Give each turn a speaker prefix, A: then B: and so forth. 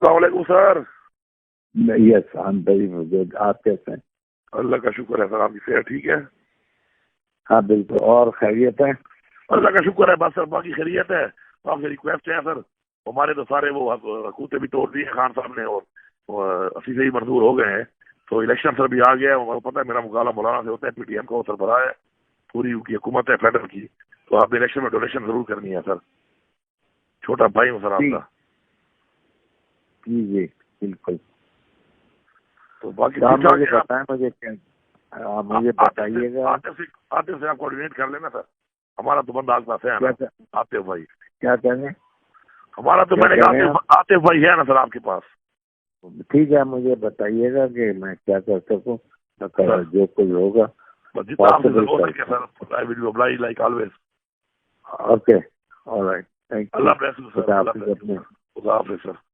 A: السلام علیکم سر.
B: یس I am very good. آپ کیسے ہیں؟
A: اللہ کا شکر ہے سر. آپ کی صحت ٹھیک ہے؟
B: ہاں بالکل. اور خیریت ہے؟
A: اللہ کا شکر ہے. بس سر باقی خیریت ہے. آپ سے ریکویسٹ ہے سر, ہمارے تو سارے وہ حقوقیں بھی توڑ دی ہیں خان صاحب نے, اور اسی سے ہی منظور ہو گئے ہیں. تو الیکشن سر بھی آ گیا ہے. پتہ ہے میرا مقابلہ مولانا سے ہوتا ہے, پی ٹی ایم کا وہ سربراہ ہے, پوری کی حکومت ہے فیڈرل کی. تو آپ نے الیکشن میں ڈونیشن ضرور کرنی ہے سر. چھوٹا بھائی ہوں سر آپ کا.
B: جی جی بالکل.
A: تو باقی
B: مجھے بتائیں, مجھے بتائیے گا.
A: آتے سے آپ کوآرڈینیٹ کر لینا سر. ہمارا تو بندہ آپ کا ہے نا آتے بھائی.
B: کیا کہنے؟
A: ہمارا تو میں نے کہا آتے بھائی ہے نا سر آپ کے پاس.
B: ٹھیک ہے, مجھے بتائیے گا کہ میں کیا کر سکوں. جو کوئی ہوگا
A: جتنا آپ سے ہو سکے sir. I will be obliged like always.
B: Okay, all right, thank you.
A: اللہ حافظ سر. اللہ حافظ سر.